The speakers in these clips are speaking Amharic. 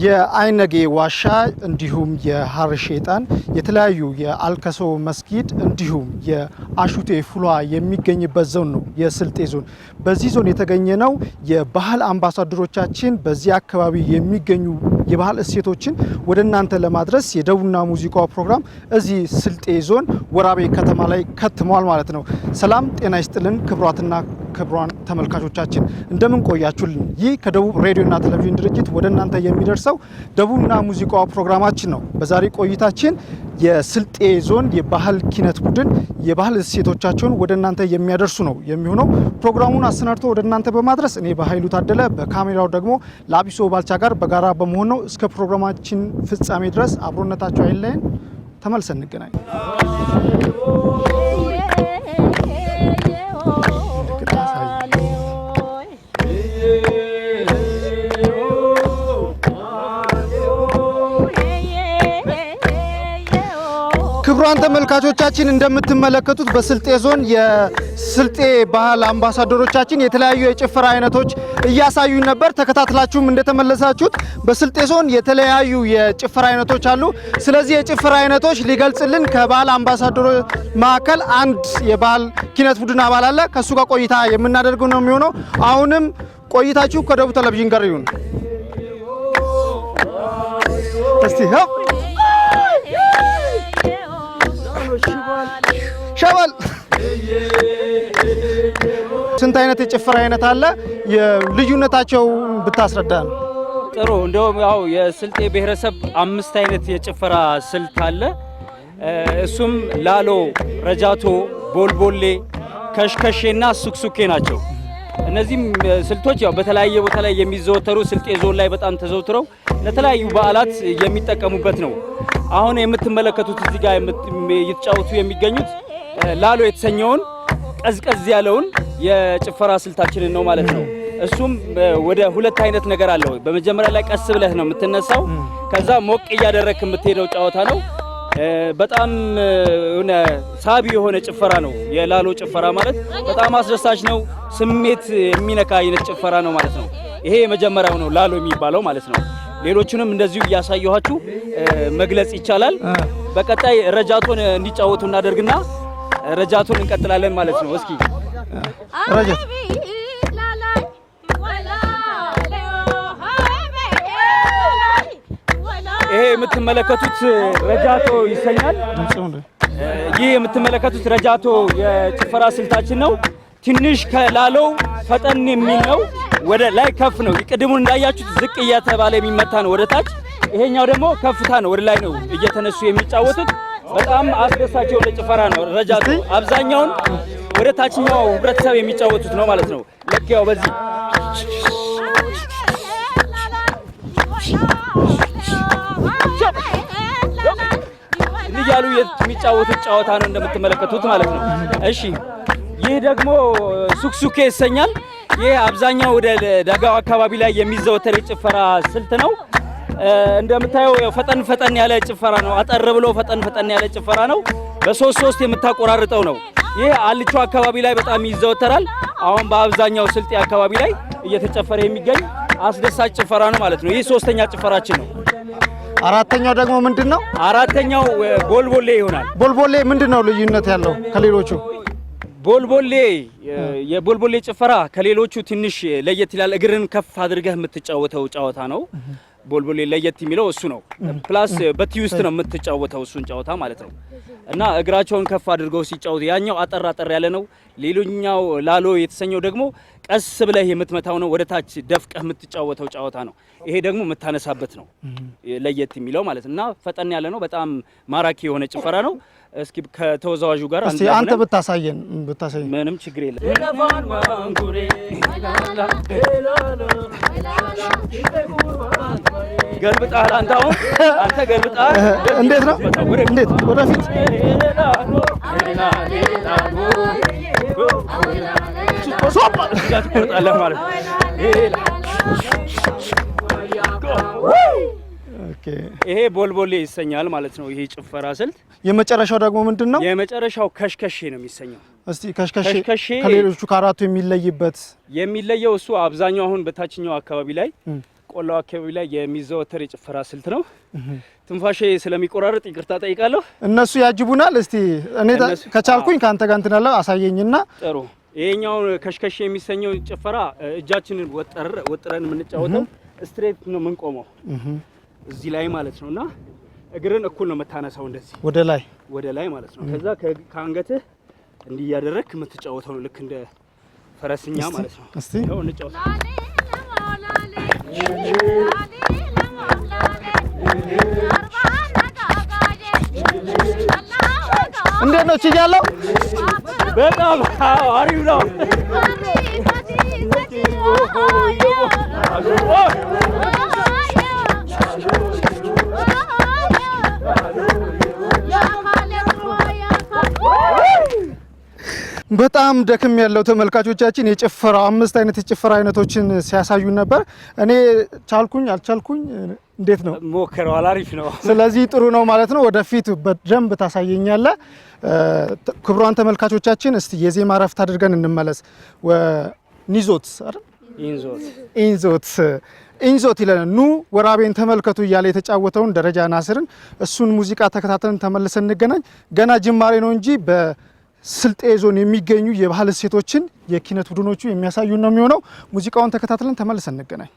የአይነጌ ዋሻ እንዲሁም የሐር ሸይጣን የተለያዩ የአልከሶ መስጊድ እንዲሁም የአሹቴ ፉሏ የሚገኝበት ዞን ነው የስልጤ ዞን። በዚህ ዞን የተገኘ ነው የባህል አምባሳደሮቻችን በዚህ አካባቢ የሚገኙ የባህል እሴቶችን ወደ እናንተ ለማድረስ የደቡብና ሙዚቃው ፕሮግራም እዚህ ስልጤ ዞን ወራቤ ከተማ ላይ ከትሟል ማለት ነው። ሰላም ጤና ይስጥልን ክቡራትና ክቡራን ተመልካቾቻችን እንደምን ቆያችሁልን? ይህ ከደቡብ ሬዲዮና ቴሌቪዥን ድርጅት ወደ እናንተ የሚደርሰው ደቡብና ሙዚቃው ፕሮግራማችን ነው። በዛሬ ቆይታችን የስልጤ ዞን የባህል ኪነት ቡድን የባህል እሴቶቻቸውን ወደ እናንተ የሚያደርሱ ነው የሚሆነው። ፕሮግራሙን አሰናድቶ ወደ እናንተ በማድረስ እኔ በኃይሉ ታደለ፣ በካሜራው ደግሞ ላቢሶ ባልቻ ጋር በጋራ በመሆን ነው። እስከ ፕሮግራማችን ፍጻሜ ድረስ አብሮነታቸው አይለየን። ተመልሰን እንገናኝ። ክቡራን ተመልካቾቻችን እንደምትመለከቱት በስልጤ ዞን የስልጤ ባህል አምባሳደሮቻችን የተለያዩ የጭፈራ አይነቶች እያሳዩን ነበር። ተከታትላችሁም እንደተመለሳችሁት በስልጤ ዞን የተለያዩ የጭፈራ አይነቶች አሉ። ስለዚህ የጭፈራ አይነቶች ሊገልጽልን ከባህል አምባሳደሮች መካከል አንድ የባህል ኪነት ቡድን አባል አለ። ከሱ ጋር ቆይታ የምናደርገው ነው የሚሆነው። አሁንም ቆይታችሁ ከደቡብ ቴሌቪዥን ጋር ይሁን። እስቲ ሸበል ስንት አይነት የጭፈራ አይነት አለ? የልዩነታቸው ብታስረዳን። ጥሩ። እንደውም ያው የስልጤ ብሔረሰብ 5 አይነት የጭፈራ ስልት አለ። እሱም ላሎ፣ ረጃቶ፣ ቦልቦሌ፣ ከሽከሼና ሱክሱኬ ናቸው። እነዚህም ስልቶች ያው በተለያየ ቦታ ላይ የሚዘወተሩ ስልጤ ዞን ላይ በጣም ተዘውትረው ለተለያዩ በዓላት የሚጠቀሙበት ነው። አሁን የምትመለከቱት እዚህ ጋር እየተጫወቱ የሚገኙት ላሎ የተሰኘውን ቀዝቀዝ ያለውን የጭፈራ ስልታችንን ነው ማለት ነው። እሱም ወደ 2 አይነት ነገር አለው። በመጀመሪያ ላይ ቀስ ብለህ ነው የምትነሳው። ከዛ ሞቅ እያደረክ የምትሄደው ጨዋታ ነው። በጣም ሳቢ የሆነ ጭፈራ ነው። የላሎ ጭፈራ ማለት በጣም አስደሳች ነው። ስሜት የሚነካ አይነት ጭፈራ ነው ማለት ነው። ይሄ የመጀመሪያው ነው ላሎ የሚባለው ማለት ነው። ሌሎቹንም እንደዚሁ እያሳየኋችሁ መግለጽ ይቻላል። በቀጣይ ረጃቶን እንዲጫወቱ እናደርግና ረጃቶን እንቀጥላለን ማለት ነው። እስኪ ረጃት ይሄ የምትመለከቱት ረጃቶ ይሰኛል። ይህ የምትመለከቱት ረጃቶ የጭፈራ ስልታችን ነው። ትንሽ ከላለው ፈጠን የሚል ነው። ወደ ላይ ከፍ ነው። ቅድሙን እንዳያችሁት ዝቅ እያተባለ የሚመታ ነው ወደ ታች። ይሄኛው ደግሞ ከፍታ ነው፣ ወደ ላይ ነው እየተነሱ የሚጫወቱት። በጣም አስደሳች የሆነ ጭፈራ ነው ረጃቶ። አብዛኛውን ወደ ታችኛው ህብረተሰብ የሚጫወቱት ነው ማለት ነው። ልክ ያው በዚህ እያሉ የሚጫወቱት ጨዋታ ነው እንደምትመለከቱት ማለት ነው። እሺ ይህ ደግሞ ሱክሱኬ ይሰኛል። ይህ አብዛኛው ወደ ደጋው አካባቢ ላይ የሚዘወተር የጭፈራ ስልት ነው። እንደምታየው ፈጠን ፈጠን ያለ ጭፈራ ነው። አጠር ብሎ ፈጠን ፈጠን ያለ ጭፈራ ነው። በ3 የምታቆራርጠው ነው። ይህ አልቾ አካባቢ ላይ በጣም ይዘወተራል። አሁን በአብዛኛው ስልጤ አካባቢ ላይ እየተጨፈረ የሚገኝ አስደሳች ጭፈራ ነው ማለት ነው። ይህ 3ኛ ጭፈራችን ነው። አራተኛው ደግሞ ምንድነው? አራተኛው ቦልቦሌ ይሆናል። ቦልቦሌ ምንድነው ልዩነት ያለው ከሌሎቹ? ቦልቦሌ የቦልቦሌ ጭፈራ ከሌሎቹ ትንሽ ለየት ይላል። እግርን ከፍ አድርገህ የምትጫወተው ጨዋታ ነው። ቦልቦሌ ለየት የሚለው እሱ ነው። ፕላስ በትዊስት ነው የምትጫወተው እሱን ጨዋታ ማለት ነው። እና እግራቸውን ከፍ አድርገው ሲጫወቱ ያኛው አጠር አጠር ያለ ነው። ሌላኛው ላሎ የተሰኘው ደግሞ ቀስ ብለህ የምትመታው ነው። ወደ ታች ደፍቀህ የምትጫወተው ጨዋታ ነው። ይሄ ደግሞ የምታነሳበት ነው ለየት የሚለው ማለት እና ፈጠን ያለ ነው። በጣም ማራኪ የሆነ ጭፈራ ነው። እስኪ ከተወዛዋዡ ጋር አንተ ብታሳየን ምንም ችግር የለም። ገልብጣል አንተ ገልብጣል። እንዴት ነው? እንዴት ወደፊት ትቆርጣለህ ማለት ነው። ይሄ ቦልቦሌ ይሰኛል ማለት ነው። ይሄ ጭፈራ ስልት። የመጨረሻው ደግሞ ምንድነው? የመጨረሻው ከሽከሼ ነው የሚሰኘው። እስቲ ከሽከሼ ከሌሎቹ ከአራቱ የሚለየው እሱ አብዛኛው አሁን በታችኛው አካባቢ ላይ ቆላው አካባቢ ላይ የሚዘወተር የጭፈራ ስልት ነው። ትንፋሼ ስለሚቆራረጥ ይቅርታ ጠይቃለሁ። እነሱ ያጅቡናል። እስቲ እኔ ከቻልኩኝ ካንተ ጋር እንትን አለ አሳየኝና። ጥሩ። ይሄኛው ከሽከሼ የሚሰኘው ጭፈራ እጃችንን ወጥረን የምንጫወተው ስትሬት ነው የምንቆመው እዚህ ላይ ማለት ነውና እግርን እኩል ነው የምታነሳው እንደዚህ ወደ ላይ ማለት ነው። ከዛ ከአንገትህ እንዲህ ያደረክ የምትጫወተው ነው ልክ እንደ ፈረስኛ ማለት ነው። እስቲ ነው እንጫወት። እንዴት ነው ችያለሁ? በጣም አሪፍ ነው። በጣም ደክም ያለው ተመልካቾቻችን የጭፈራው 5 አይነት የጭፈራ አይነቶችን ሲያሳዩ ነበር። እኔ ቻልኩኝ አልቻልኩኝ እንዴት ነው? ሞከረዋል። አሪፍ ነው። ስለዚህ ጥሩ ነው ማለት ነው። ወደፊት በደንብ ታሳየኛለህ። ክቡራን ተመልካቾቻችን እስቲ የዜማ ረፍት አድርገን እንመለስ። ኒዞት አይደል? ኢንዞት ይለናል። ኑ ወራቤን ተመልከቱ እያለ የተጫወተውን ደረጃ ናስርን እሱን ሙዚቃ ተከታተልን ተመልሰን እንገናኝ። ገና ጅማሬ ነው እንጂ በስልጤ ዞን የሚገኙ የባህል እሴቶችን የኪነት ቡድኖቹ የሚያሳዩን ነው የሚሆነው። ሙዚቃውን ተከታተልን ተመልሰን እንገናኝ።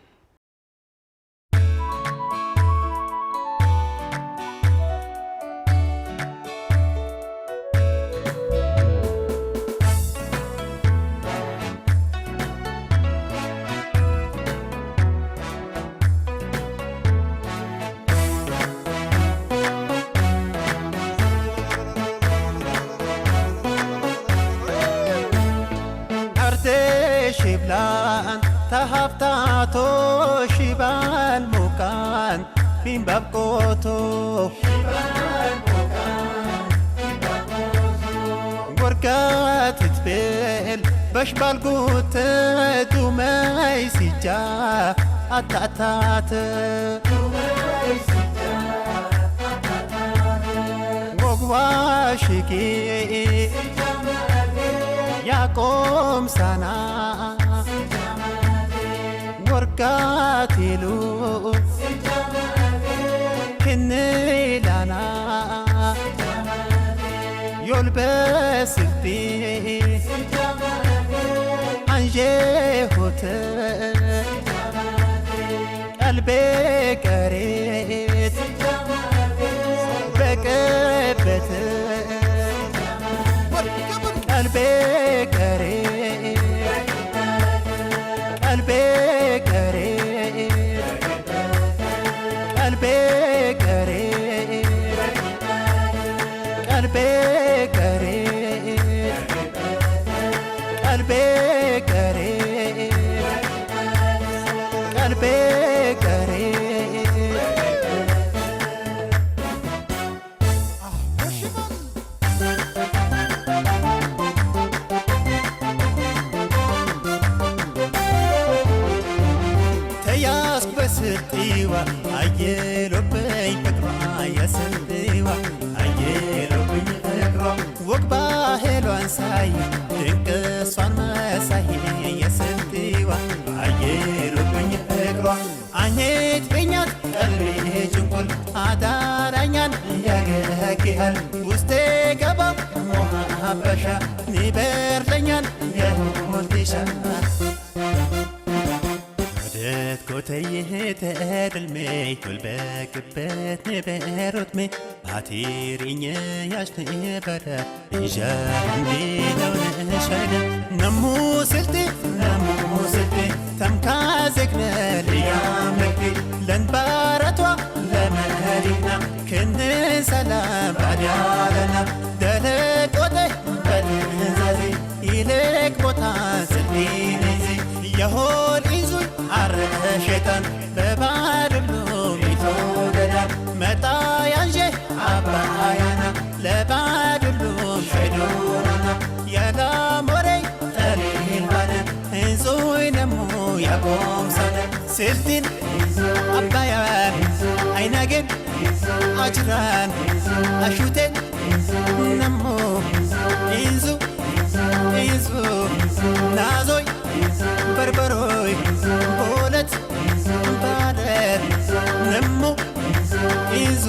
شبلان تهفتاتو شبال مكان بين بابكوتو شبال مكان بين بابكوتو ورقات تبل باش بالقوت دوماي سجا أتاتات دوماي سجا أتاتات وقواشكي يقوم سنا ورقاتلو كنيلانا يلبس البي عنجهوت قلبي قريت بكبت قلبي سلطيوة أيلو بي فكرة يا سلطيوة أيلو بي فكرة وقبا هلو أنساي تنقص عن مساي يا سلطيوة أيلو بي فكرة عنيت بينات قلبي جنقل عدارانيان يا جهكيهل وستي قبا محبشة نبر لنيان يا ملتشا كوتيه تقلمي كل باكبت نبرت مي هاتيريني ياشتي برا بيجاني لو نشانا نمو سلتي تمكازكنا ليامك لن بارتوا لما هرينا كن سلام بعد عالنا ሸይጣን በባድሉ ሚቶ ገዳም መጣ ያንዤ አባያና ለባድሉ ሸይዶናና ያላሞሬ ጠሪልባነ እንዞይ ነሙ ያቆምሳነ ስልቲን አባያን አይናጌን አጅራን አሹቴን ነሙ ኢንዙ ኢንዙ ናዞይ በርበሮይ ቦለት ባደር ነሙ ኢንዙ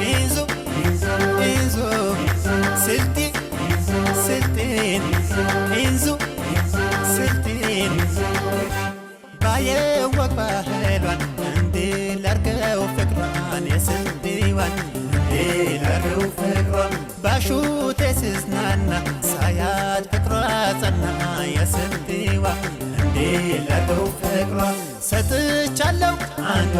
ኢንዙ ኢንዙ ስልቲ ስልቲን ኢንዙ ስልቲን ባየወቅ ባህሏን እንዲላርገው ፍቅሯን የስልቲዋን እንዲላርገው ፍቅሯን ባሹቴ ስዝናና ሳያት ፍቅሯ ጸና የስልቲዋ እንዲላርገው ፍቅሯን ሰጥቻለሁ አንዷ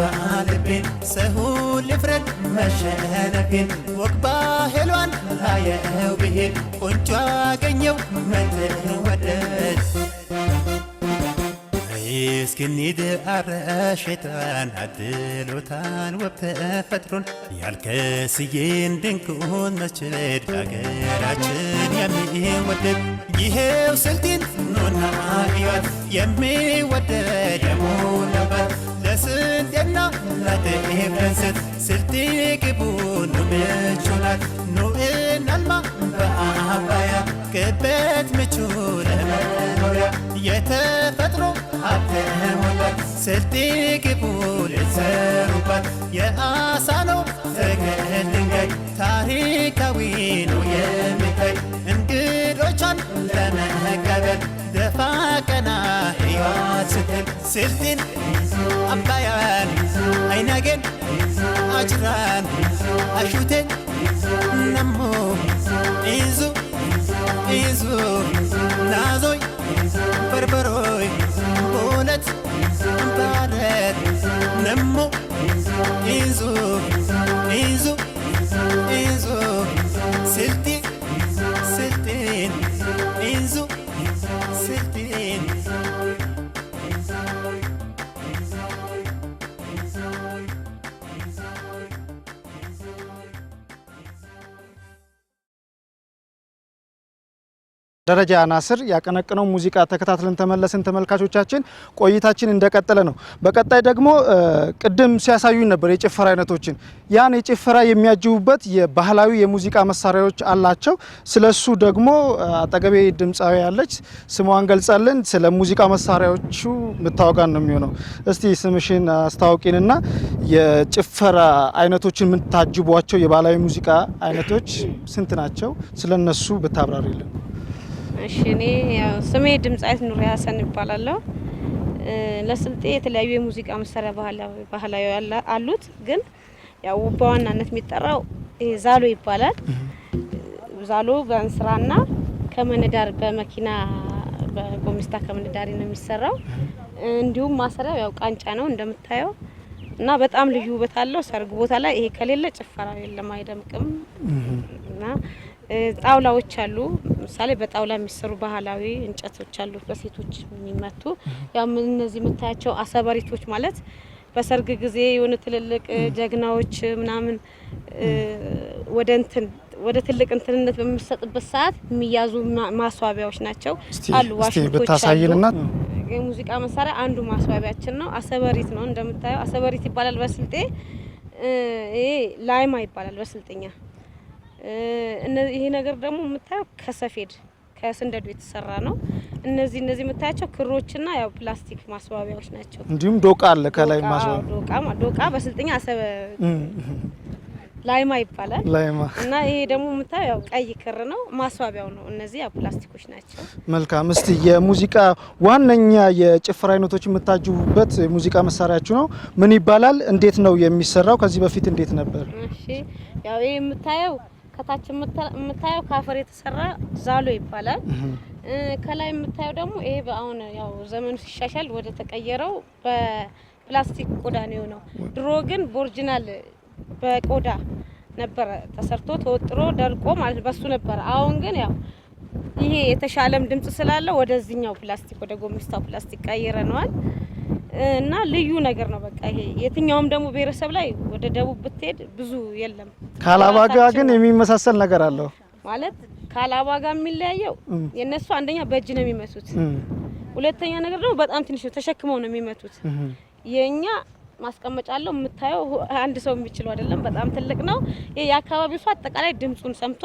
ልቤን ሰሁን ልፍረድ መሸነፌን ወቅ ባህሏን ላየው ብሄድ ቆንጆ አገኘው መትወደድ እስክኒድ አረሸታን አድሎታን ወብተፈጥሮን ያልከስዬን ድንቁን መስጅድ ሀገራችን የሚወደድ ይሄው ስልቲን ኑና ሕይወት የሚወደድ የሞላባት ለስንዴና ለጤፍረንስት ስልቲ ግቡ ኑምቹናት ኑእናልማ በአባያ ክበት ምቹ ለመኖሪያ የተፈጥሮ አተሞላት ስልቲ ግቡ ልትሰሩባት የአሳ ነው ተገል ድንጋይ ታሪካዊ ነው የሚታይ እንግዶቿን ለመቀበል ደፋ ቀና ሕይወት ስትል ስልቲን አባያን አይናጌን አጅራን አሹቴን ነሞ ኢንዙ ኢንዙ ናዞይ በርበሮይ ቦለት ባረት ነሞ ኢንዙ ኢንዙ ኢንዙ ስልቲ ስልቲን ኢንዙ ስልቲን ደረጃ ናስር ያቀነቀነው ሙዚቃ ተከታትለን ተመለስን። ተመልካቾቻችን ቆይታችን እንደቀጠለ ነው። በቀጣይ ደግሞ ቅድም ሲያሳዩን ነበር የጭፈራ አይነቶችን። ያን የጭፈራ የሚያጅቡበት የባህላዊ የሙዚቃ መሳሪያዎች አላቸው። ስለሱ ደግሞ አጠገቤ ድምጻዊ ያለች ስሟን ገልጻለን ስለ ሙዚቃ መሳሪያዎቹ ምታወጋን ነው የሚሆነው። እስቲ ስምሽን አስተዋውቂንና የጭፈራ አይነቶችን የምታጅቧቸው የባህላዊ ሙዚቃ አይነቶች ስንት ናቸው? ስለነሱ ብታብራሪልን። እሺ እኔ ስሜ ድምጻዊት ኑሪ ሀሰን ይባላለሁ። ለስልጤ የተለያዩ የሙዚቃ መሳሪያ ባህላዊ አሉት፣ ግን ያው በዋናነት የሚጠራው ዛሎ ይባላል። ዛሎ በእንስራና ከመነዳር በመኪና በጎሚስታ ከመነዳሪ ነው የሚሰራው። እንዲሁም ማሰሪያው ያው ቃንጫ ነው እንደምታየው እና በጣም ልዩ ውበት አለው። ሰርግ ቦታ ላይ ይሄ ከሌለ ጭፈራው የለም፣ አይደምቅም። እና ጣውላዎች አሉ። ምሳሌ በጣውላ የሚሰሩ ባህላዊ እንጨቶች አሉ በሴቶች የሚመቱ። ያው እነዚህ የምታያቸው አሰበሪቶች ማለት በሰርግ ጊዜ የሆነ ትልልቅ ጀግናዎች ምናምን ወደ ትልቅ እንትንነት በሚሰጥበት ሰዓት የሚያዙ ማስዋቢያዎች ናቸው አሉ። ዋሽንቶች አሉ። የሙዚቃ መሳሪያ አንዱ ማስዋቢያችን ነው። አሰበሪት ነው እንደምታየው፣ አሰበሪት ይባላል በስልጤ። ይሄ ላይማ ይባላል በስልጤኛ። ይሄ ነገር ደግሞ የምታየው ከሰፌድ ከስንደዱ የተሰራ ነው። እነዚህ የምታያቸው ክሮችና ያው ፕላስቲክ ማስዋቢያዎች ናቸው። እንዲሁም ዶቃ አለ ከላይ ማስዋቢያ። ዶቃ በስልጤኛ ላይማ ይባላል። እና ይሄ ደግሞ የምታየው ያው ቀይ ክር ነው፣ ማስዋቢያው ነው። እነዚህ ያው ፕላስቲኮች ናቸው። መልካም። እስቲ የሙዚቃ ዋነኛ የጭፈራ አይነቶች የምታጅቡበት ሙዚቃ መሳሪያችሁ ነው ምን ይባላል? እንዴት ነው የሚሰራው? ከዚህ በፊት እንዴት ነበር? እሺ ያው ይሄ የምታየው ከታች የምታየው ካፈር የተሰራ ዛሎ ይባላል። ከላይ የምታየው ደግሞ ይሄ በአሁን ያው ዘመኑ ሲሻሻል ወደ ተቀየረው በፕላስቲክ ቆዳ ነው ነው። ድሮ ግን በኦሪጂናል በቆዳ ነበር ተሰርቶ ተወጥሮ ደርቆ ማለት በሱ ነበር። አሁን ግን ያው ይሄ የተሻለም ድምጽ ስላለ ወደዚህኛው ፕላስቲክ ወደ ጎሚስታው ፕላስቲክ ቀይረናል። እና ልዩ ነገር ነው። በቃ ይሄ የትኛውም ደግሞ ብሔረሰብ ላይ ወደ ደቡብ ብትሄድ ብዙ የለም። ከሀላባ ጋር ግን የሚመሳሰል ነገር አለው ማለት ከሀላባ ጋር የሚለያየው የነሱ አንደኛ በእጅ ነው የሚመቱት፣ ሁለተኛ ነገር ደግሞ በጣም ትንሽ ነው ተሸክመው ነው የሚመቱት። የኛ ማስቀመጫ አለው የምታየው አንድ ሰው የሚችለው አይደለም፣ በጣም ትልቅ ነው። የአካባቢው ሰው አጠቃላይ ድምጹን ሰምቶ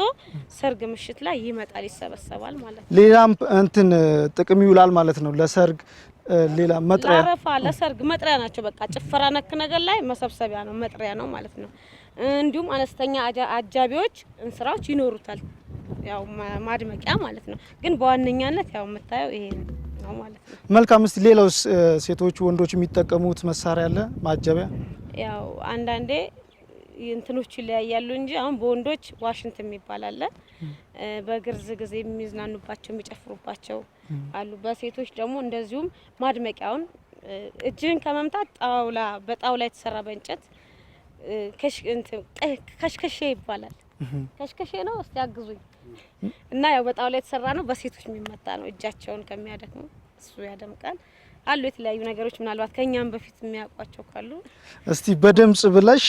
ሰርግ ምሽት ላይ ይመጣል፣ ይሰበሰባል ማለት ነው። ሌላም እንትን ጥቅም ይውላል ማለት ነው ለሰርግ ሌላ መጥሪያ ለአረፋ ለሰርግ መጥሪያ ናቸው። በቃ ጭፈራ ነክ ነገር ላይ መሰብሰቢያ ነው መጥሪያ ነው ማለት ነው። እንዲሁም አነስተኛ አጃቢዎች እንስራዎች ይኖሩታል፣ ያው ማድመቂያ ማለት ነው። ግን በዋነኛነት ያው የምታየው ይሄ ነው ማለት ነው። መልካም። እስቲ ሌላውስ ሴቶች ወንዶች የሚጠቀሙት መሳሪያ አለ ማጀቢያ? ያው አንዳንዴ እንትኖች ይለያያሉ እንጂ አሁን በወንዶች ዋሽንት የሚባል አለ፣ በግርዝ ጊዜ የሚዝናኑባቸው የሚጨፍሩባቸው አሉ። በሴቶች ደግሞ እንደዚሁም ማድመቂያውን እጅን ከመምታት በጣውላ የተሰራ በእንጨት ከሽከሼ ይባላል። ከሽከሼ ነው እስቲ ያግዙኝ። እና ያው በጣውላ የተሰራ ነው፣ በሴቶች የሚመታ ነው። እጃቸውን ከሚያደክሙ እሱ ያደምቃል። አሉ የተለያዩ ነገሮች ምናልባት ከኛም በፊት የሚያውቋቸው ካሉ እስቲ በድምጽ ብለሽ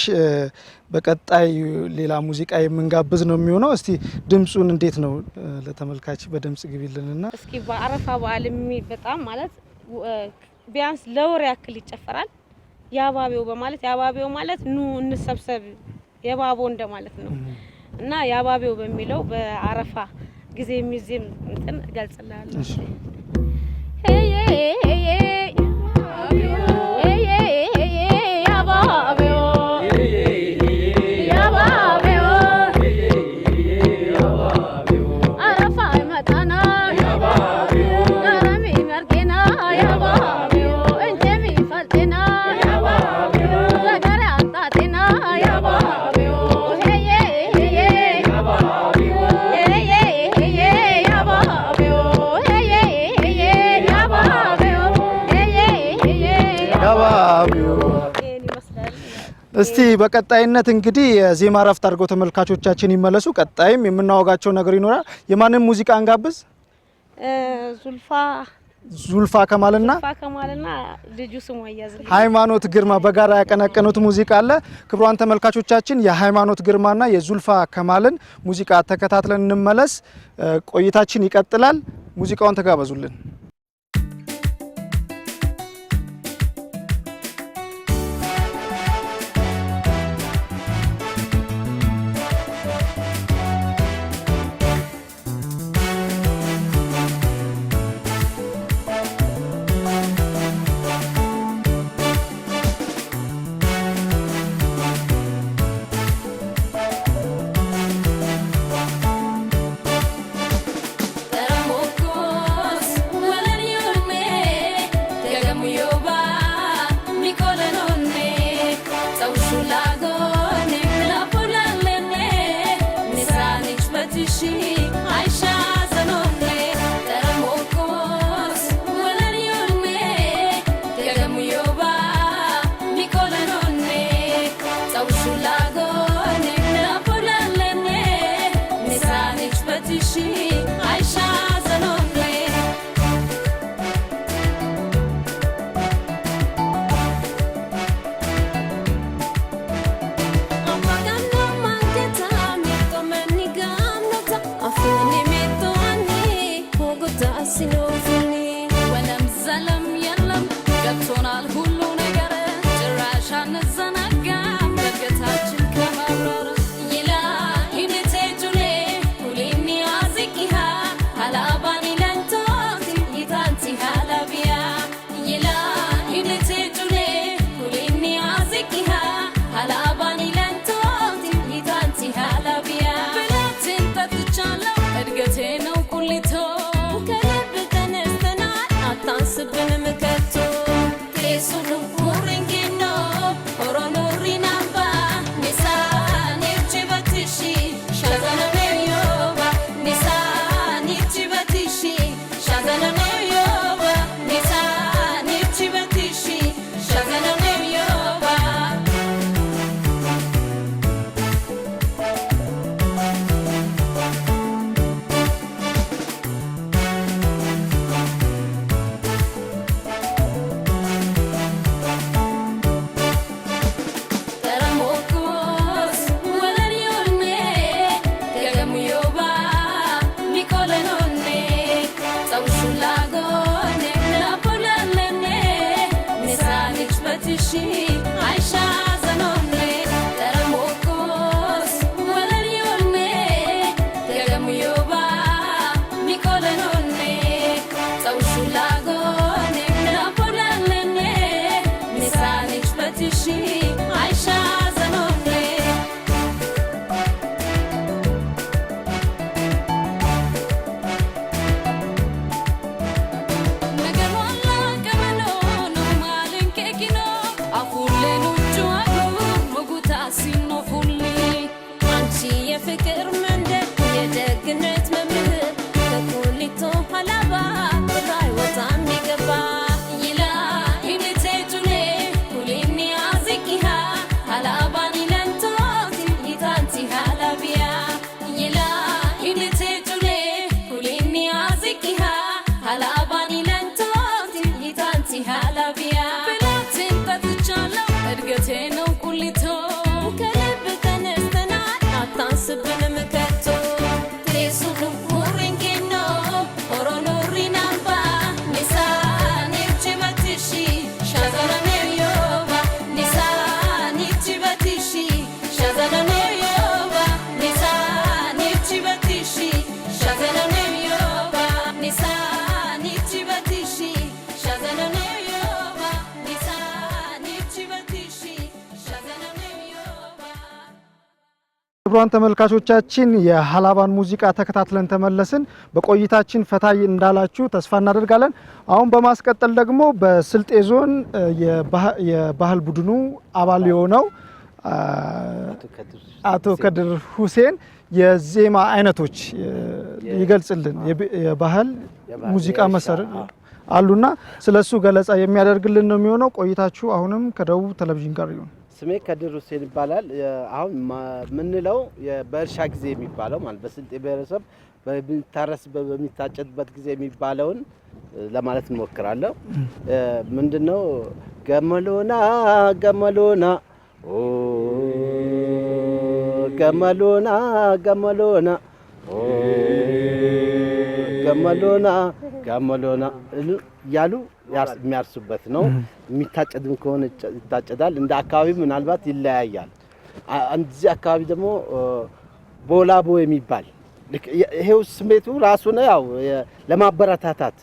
በቀጣይ ሌላ ሙዚቃ የምንጋብዝ ነው የሚሆነው። እስቲ ድምጹን እንዴት ነው ለተመልካች በድምጽ ግቢልንና እስኪ በአረፋ በዓል በጣም ማለት ቢያንስ ለወር ያክል ይጨፈራል። ያባቤው በማለት ያባቤው ማለት ኑ እንሰብሰብ የባቦ እንደማለት ነው። እና ያባቤው በሚለው በአረፋ ጊዜ የሚዜም እንትን ገልጽላለሁ። እስቲ በቀጣይነት እንግዲህ የዜማ ረፍት አድርገው ተመልካቾቻችን ይመለሱ። ቀጣይም የምናወጋቸው ነገር ይኖራል። የማንን ሙዚቃ እንጋብዝ? ዙልፋ ከማልና ልጁ ስሙ ያዝልኝ ሃይማኖት ግርማ በጋራ ያቀነቀኑት ሙዚቃ አለ። ክቡራን ተመልካቾቻችን የሃይማኖት ግርማና የዙልፋ ከማልን ሙዚቃ ተከታትለን እንመለስ። ቆይታችን ይቀጥላል። ሙዚቃውን ተጋበዙልን። Get no kulito, ክቡራን ተመልካቾቻችን የሀላባን ሙዚቃ ተከታትለን ተመለስን። በቆይታችን ፈታ እንዳላችሁ ተስፋ እናደርጋለን። አሁን በማስቀጠል ደግሞ በስልጤ ዞን የባህል ቡድኑ አባል የሆነው አቶ ከድር ሁሴን የዜማ አይነቶች ይገልጽልን የባህል ሙዚቃ መሰረት አሉና ስለሱ ገለጻ የሚያደርግልን ነው የሚሆነው። ቆይታችሁ አሁንም ከደቡብ ቴሌቪዥን ጋር ይሁን። ስሜ ከድር ሁሴን ይባላል። አሁን ምንለው በእርሻ ጊዜ የሚባለው ማለት በስልጤ ብሔረሰብ በሚታጨድበት ጊዜ የሚባለውን ለማለት እንሞክራለሁ። ምንድነው ገመሎና ገመሎና ኦ ገመሎና ገመሎና ኦ ገመሎና ገመሎና ያሉ የሚያርሱበት ነው። የሚታጨድም ከሆነ ይታጨዳል። እንደ አካባቢ ምናልባት ይለያያል። እዚህ አካባቢ ደግሞ ቦላቦ የሚባል ይሄው ስሜቱ ራሱ ነው። ያው ለማበረታታት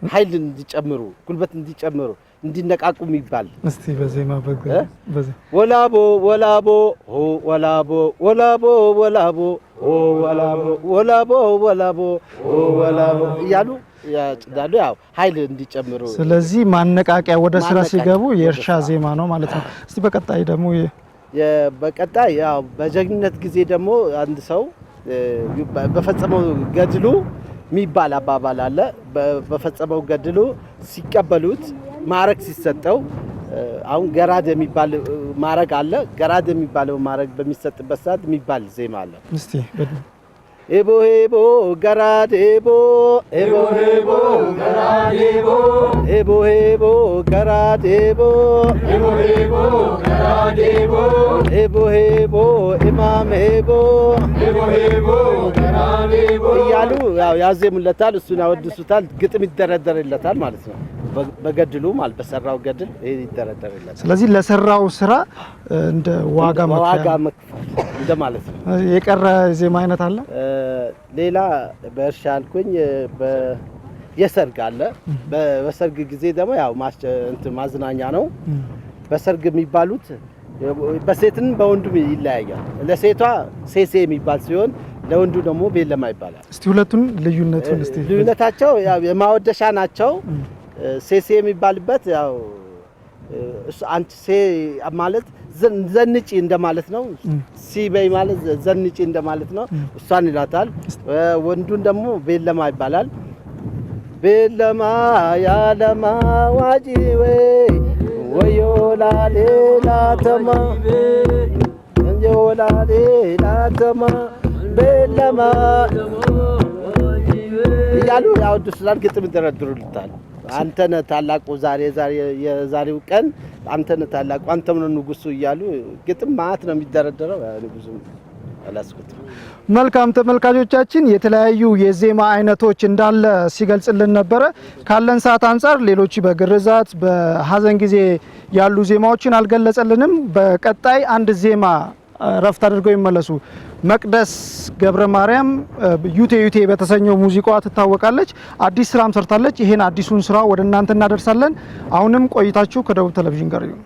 ኃይል እንዲጨምሩ ጉልበት እንዲጨምሩ እንዲነቃቁ የሚባል እስቲ በዜማ ወላቦ ወላቦ ኦ ወላቦ ወላቦ ወላቦ ኦ ወላቦ ወላቦ ወላቦ ኦ ወላቦ እያሉ ያጭዳሉ። ያው ኃይል እንዲጨምሩ። ስለዚህ ማነቃቂያ ወደ ስራ ሲገቡ የእርሻ ዜማ ነው ማለት ነው። እስቲ በቀጣይ ደግሞ በቀጣይ ያው በጀግንነት ጊዜ ደግሞ አንድ ሰው በፈጸመው ገድሉ የሚባል አባባል አለ። በፈጸመው ገድሉ ሲቀበሉት ማዕረግ ሲሰጠው አሁን ገራድ የሚባል ማዕረግ አለ። ገራድ የሚባለው ማዕረግ በሚሰጥበት ሰዓት የሚባል ዜማ አለ። እስቲ ኤቦ ኤቦ ገራድ ኤቦ ኤቦ ኤቦ ገራድ ኤቦ ኤቦ ኤቦ ገራድ ኤቦ ኤቦ ኤቦ ገራድ ኤቦ ኤቦ ኤቦ ኢማም ኤቦ ኤቦ ኤቦ ገራድ ኤቦ እያሉ ያው ያዜሙለታል። እሱን ያወድሱታል። ግጥም ይደረደርለታል ማለት ነው። በገድሉ ማለት በሰራው ገድል ይደረደርለታል። ስለዚህ ለሰራው ስራ እንደ ዋጋ መክፈል እንደማለት ነው። የቀረ ዜማ አይነት አለ። ሌላ በእርሻ አልኩኝ። የሰርግ አለ። በሰርግ ጊዜ ደግሞ ያው ማዝናኛ ነው። በሰርግ የሚባሉት በሴትን በወንዱ ይለያያል። ለሴቷ ሴሴ የሚባል ሲሆን ለወንዱ ደግሞ ቤለማ ይባላል። እስቲ ሁለቱን ልዩነታቸው ያው የማወደሻ ናቸው። ሴሴ የሚባልበት ያው አንቺ ሴ ማለት ዘንጪ እንደማለት ነው። ሲበይ ማለት ዘንጪ እንደማለት ነው። እሷን ይላታል። ወንዱን ደግሞ ቤለማ ይባላል። ቤለማ ያለማ ዋጂ ወይ ወዮላሌ ላተማ ወዮላሌ ላተማ ቤለማ እያሉ ያወድሱታል። ግጥም ይደረድሩልታል። አንተነህ ታላቁ የዛሬው ቀን አንተነህ ታላቁ አንተም ነው ንጉሱ እያሉ ግጥም ማለት ነው የሚደረደረው። ንጉሱም አላስኩትም። መልካም ተመልካቾቻችን የተለያዩ የዜማ አይነቶች እንዳለ ሲገልጽልን ነበረ። ካለን ሰዓት አንፃር ሌሎች በግርዛት በሀዘን ጊዜ ያሉ ዜማዎችን አልገለጸልንም። በቀጣይ አንድ ዜማ ረፍት አድርገው ይመለሱ። መቅደስ ገብረ ማርያም ዩቴ ዩቴ በተሰኘው ሙዚቃዋ ትታወቃለች። አዲስ ስራም ሰርታለች። ይሄን አዲሱን ስራ ወደ እናንተ እናደርሳለን። አሁንም ቆይታችሁ ከደቡብ ቴሌቪዥን ጋር ይሁን።